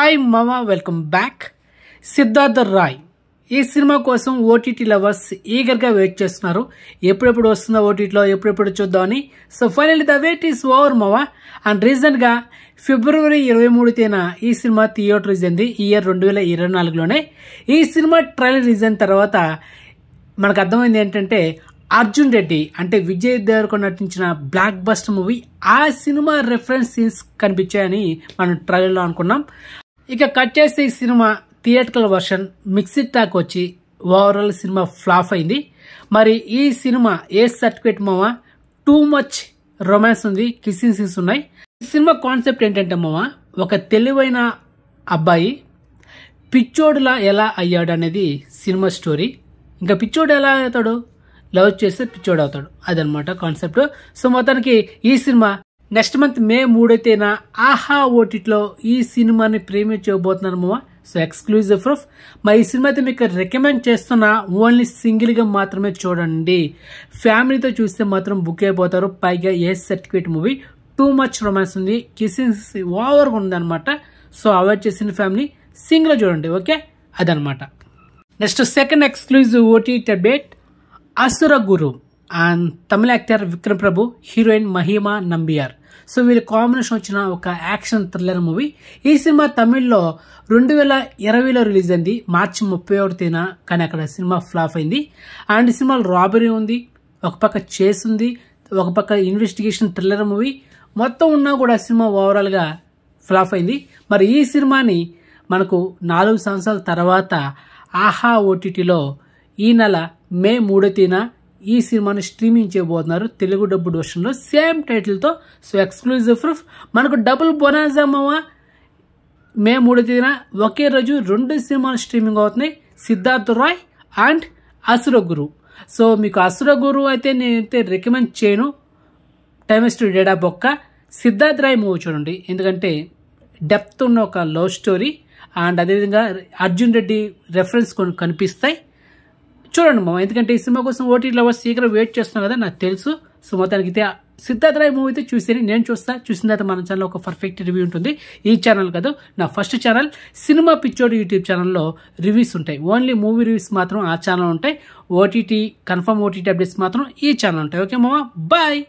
Hi మామ, welcome back. Siddharth Roy ఈ cinema కోసం ఓటీటీ లవర్స్ ఈగర్గా వెయిట్ చేస్తున్నారు. ఎప్పుడెప్పుడు వస్తుందో ఓటీటీలో, ఎప్పుడెప్పుడు చూద్దామని. So finally the wait is over మామ. అండ్ రీసెంట్గా ఫిబ్రవరి 23 తేదీన ఈ సినిమా థియేటర్ రిలీజ్ అయింది. ఈ ఇయర్ 2024లోనే. ఈ సినిమా ట్రైలర్ రిలీజ్ అయిన తర్వాత మనకు అర్థమైంది ఏంటంటే, అర్జున్ రెడ్డి అంటే విజయ్ దేవరకొండ నటించిన బ్లాక్ బస్టర్ మూవీ, ఆ సినిమా రెఫరెన్స్ సీన్స్ కనిపించాయని మనం ట్రైలర్లో అనుకున్నాం. ఇక కట్ చేస్తే ఈ cinema theatrical version mixed talk వచ్చి ఓవరాల్ సినిమా ఫ్లాప్ అయింది. మరి ఈ సినిమా ఏ సర్టిఫికేట్ మామ, టూ మచ్ రొమాన్స్ ఉంది, కిస్సింగ్ సీన్స్ ఉన్నాయి. ఈ సినిమా కాన్సెప్ట్ ఏంటంటే మామ, ఒక తెలివైన అబ్బాయి పిచ్చోడులా ఎలా అయ్యాడు అనేది సినిమా స్టోరీ. ఇంకా పిచ్చోడు ఎలా అవుతాడు, లవ్ చేస్తే పిచ్చోడు అవుతాడు, అదనమాట కాన్సెప్ట్. సో మొత్తానికి ఈ సినిమా నెక్స్ట్ మంత్ మే 3వ తేదీన ఆహా ఓటీటీలో ఈ సినిమాని ప్రీమియర్ చేయబోతున్నారు మామ. So exclusive proof. మరి ఈ సినిమా అయితే మీకు రికమెండ్ చేస్తున్నా, ఓన్లీ సింగిల్గా మాత్రమే చూడండి. ఫ్యామిలీతో చూస్తే మాత్రం బుక్ అయిపోతారు. పైగా A certificate movie, too much romance ఉంది, కిస్సింగ్ ఓవర్గా ఉంది అనమాట. సో అవాయిడ్ చేసిన ఫ్యామిలీ సింగిల్గా చూడండి, ఓకే, అదనమాట. Next second exclusive OTT update, Asura Guru and Tamil actor Vikram Prabhu, heroine Mahima Nambiar. So వీళ్ళ కాంబినేషన్ వచ్చిన ఒక యాక్షన్ థ్రిల్లర్ మూవీ. ఈ సినిమా తమిళ్లో 2020లో రిలీజ్ అయింది, మార్చి 31వ తేదీన. కానీ అక్కడ సినిమా ఫ్లాప్ అయింది. అండ్ ఈ సినిమాలో రాబరీ ఉంది, ఒక పక్క చేస్ ఉంది, ఒక పక్క ఇన్వెస్టిగేషన్ థ్రిల్లర్ మూవీ. మొత్తం ఉన్నా కూడా సినిమా ఓవరాల్గా ఫ్లాప్ అయింది. మరి ఈ సినిమాని మనకు 4 సంవత్సరాల తర్వాత ఆహా ఓటీటీలో ఈ నెల మే 3వ తేదీన ఈ సినిమాని స్ట్రీమింగ్ చేయబోతున్నారు, తెలుగు డబ్బుడ్ వర్షన్లో సేమ్ టైటిల్తో. So exclusive proof. మనకు డబుల్ బొనాన్సా మామ, మే 3వ తేదీన ఒకే రోజు 2 సినిమాలు స్ట్రీమింగ్ అవుతున్నాయి, సిద్ధార్థ్ రాయ్ అండ్ అసుర గురు. సో మీకు అసుర గురు అయితే నేనైతే రికమెండ్ చేయను, టైమ్ వేస్ట్ డేటా బొక్క. సిద్ధార్థ్ రాయ్ మూవీ చూడండి, ఎందుకంటే డెప్త్ ఉన్న ఒక లవ్ స్టోరీ. అండ్ అదేవిధంగా అర్జున్ రెడ్డి రెఫరెన్స్ కొన్ని కనిపిస్తాయి, చూడండి మామ. ఎందుకంటే ఈ సినిమా కోసం ఓటీటీ లవర్స్ సీక్రెట్ వెయిట్ చేస్తున్నాం కదా, నాకు తెలుసు. సో మొత్తానికి అయితే సిద్ధార్థ్ రాయ్ మూవీ అయితే చూసేది, నేను చూసిన తర్వాత మన ఛానల్ ఒక పర్ఫెక్ట్ రివ్యూ ఉంటుంది. ఈ ఛానల్ కాదు, నా ఫస్ట్ ఛానల్ సినిమా పిచ్చోడు యూట్యూబ్ ఛానల్లో రివ్యూస్ ఉంటాయి, ఓన్లీ మూవీ రివ్యూస్ మాత్రం ఆ ఛానల్ ఉంటాయి. ఓటీటీ కన్ఫర్మ్ ఓటీటీ అప్డేట్స్ మాత్రం ఈ ఛానల్ ఉంటాయి. ఓకే మామ, బాయ్.